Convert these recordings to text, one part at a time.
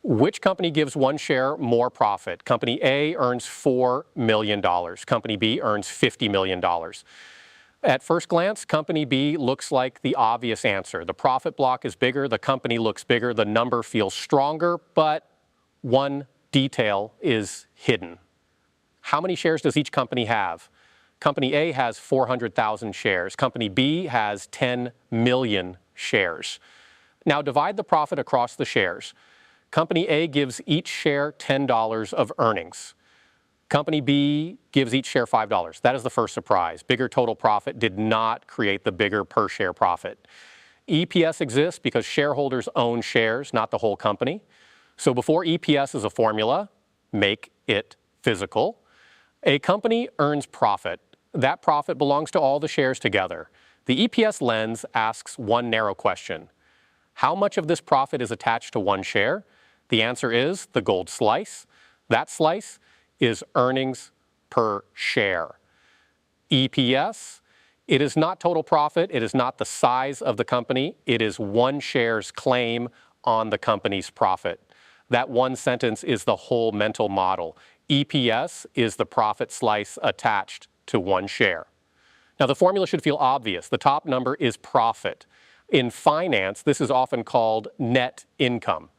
Which company gives one share more profit? Company A earns $4 million. Company B earns $50 million. At first glance, Company B looks like the obvious answer. The profit block is bigger, the company looks bigger, the number feels stronger, but one detail is hidden. How many shares does each company have? Company A has 400,000 shares. Company B has 10 million shares. Now divide the profit across the shares. Company A gives each share $10 of earnings. Company B gives each share $5. That is the first surprise. Bigger total profit did not create the bigger per share profit. EPS exists because shareholders own shares, not the whole company. So before EPS is a formula, make it physical. A company earns profit. That profit belongs to all the shares together. The EPS lens asks one narrow question. How much of this profit is attached to one share? The answer is the gold slice. That slice is earnings per share. EPS, it is not total profit. It is not the size of the company. It is one share's claim on the company's profit. That one sentence is the whole mental model. EPS is the profit slice attached to one share. Now the formula should feel obvious. The top number is profit. In finance, this is often called net income.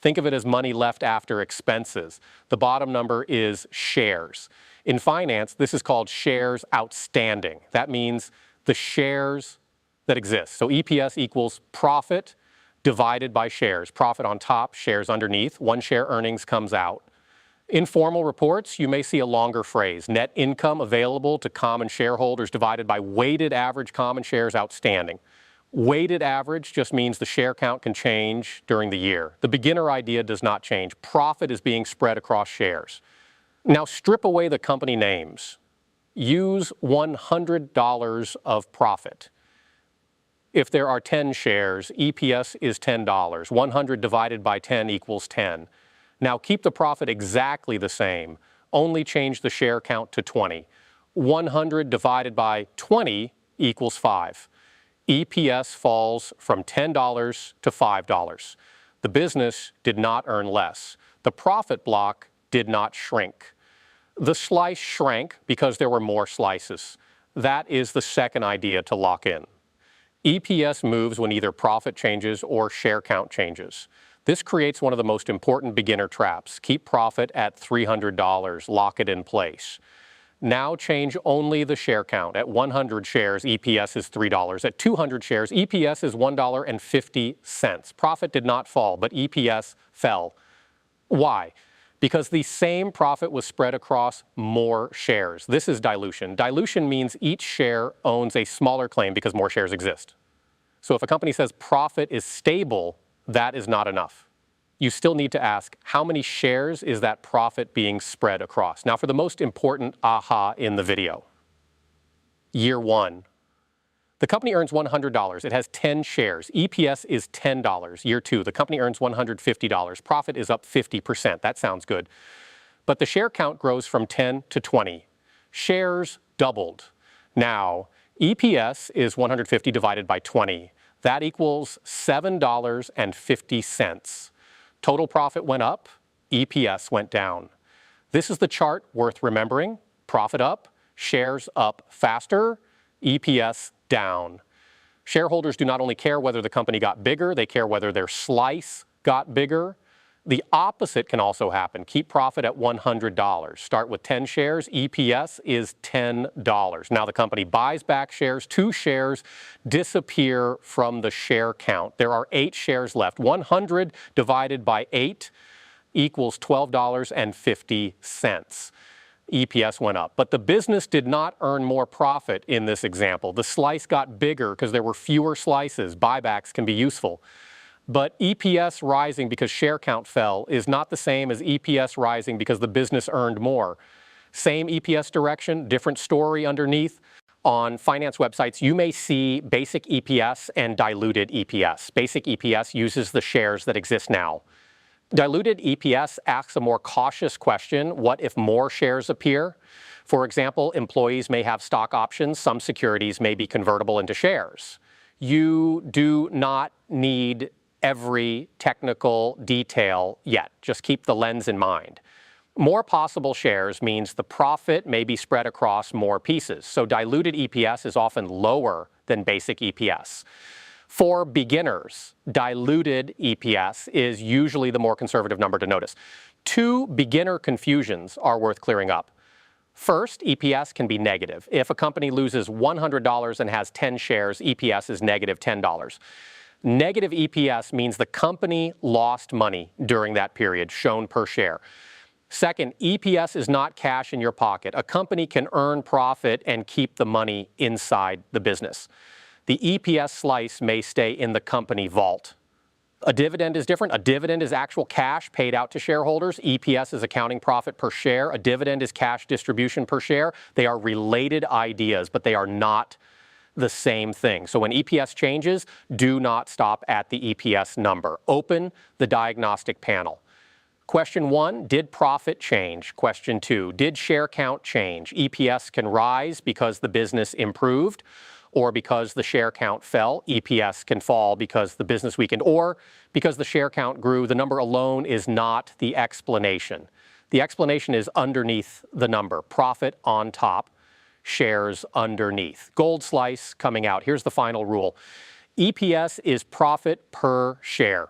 Think of it as money left after expenses. The bottom number is shares. In finance, this is called shares outstanding. That means the shares that exist. So EPS equals profit divided by shares. Profit on top, shares underneath. One share earnings comes out. In formal reports, you may see a longer phrase, net income available to common shareholders divided by weighted average common shares outstanding. Weighted average just means the share count can change during the year. The beginner idea does not change. Profit is being spread across shares. Now strip away the company names. Use $100 of profit. If there are 10 shares, EPS is $10. 100 divided by 10 equals 10. Now keep the profit exactly the same. Only change the share count to 20. 100 divided by 20 equals 5. EPS falls from $10 to $5. The business did not earn less. The profit block did not shrink. The slice shrank because there were more slices. That is the second idea to lock in. EPS moves when either profit changes or share count changes. This creates one of the most important beginner traps. Keep profit at $300, lock it in place. Now change only the share count. At 100 shares, EPS is $3. At 200 shares, EPS is $1.50. Profit did not fall, but EPS fell. Why? Because the same profit was spread across more shares. This is dilution. Dilution means each share owns a smaller claim because more shares exist. So if a company says profit is stable, that is not enough. You still need to ask, how many shares is that profit being spread across? Now for the most important aha in the video. Year one. The company earns $100. It has 10 shares. EPS is $10. Year two, the company earns $150. Profit is up 50%. That sounds good. But the share count grows from 10 to 20. Shares doubled. Now, EPS is 150 divided by 20. That equals $7.50. Total profit went up, EPS went down. This is the chart worth remembering. Profit up, shares up faster, EPS down. Shareholders do not only care whether the company got bigger, they care whether their slice got bigger. The opposite can also happen. Keep profit at $100. Start with 10 shares, EPS is $10. Now the company buys back shares, 2 shares disappear from the share count. There are 8 shares left. 100 divided by 8 equals $12.50. EPS went up. But the business did not earn more profit in this example. The slice got bigger because there were fewer slices. Buybacks can be useful. But EPS rising because share count fell is not the same as EPS rising because the business earned more. Same EPS direction, different story underneath. On finance websites, you may see basic EPS and diluted EPS. Basic EPS uses the shares that exist now. Diluted EPS asks a more cautious question: what if more shares appear? For example, employees may have stock options. Some securities may be convertible into shares. You do not need every technical detail yet. Just keep the lens in mind. More possible shares means the profit may be spread across more pieces. So diluted EPS is often lower than basic EPS. For beginners, diluted EPS is usually the more conservative number to notice. Two beginner confusions are worth clearing up. First, EPS can be negative. If a company loses $100 and has 10 shares, EPS is negative $10. Negative EPS means the company lost money during that period, shown per share. Second, EPS is not cash in your pocket. A company can earn profit and keep the money inside the business. The EPS slice may stay in the company vault. A dividend is different. A dividend is actual cash paid out to shareholders. EPS is accounting profit per share. A dividend is cash distribution per share. They are related ideas, but they are not the same thing. So when EPS changes, do not stop at the EPS number. Open the diagnostic panel. Question 1, did profit change? Question 2, did share count change? EPS can rise because the business improved, or because the share count fell. EPS can fall because the business weakened, or because the share count grew. The number alone is not the explanation. The explanation is underneath the number. Profit on top, shares underneath. Gold slice coming out. Here's the final rule. EPS is profit per share,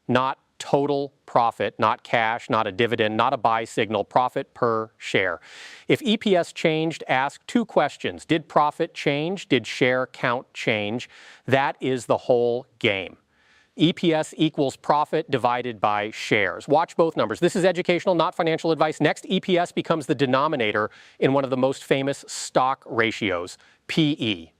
not total profit, not cash, not a dividend, not a buy signal, profit per share. If EPS changed, ask 2 questions. Did profit change? Did share count change? That is the whole game. EPS equals profit divided by shares. Watch both numbers. This is educational, not financial advice. Next, EPS becomes the denominator in one of the most famous stock ratios, PE.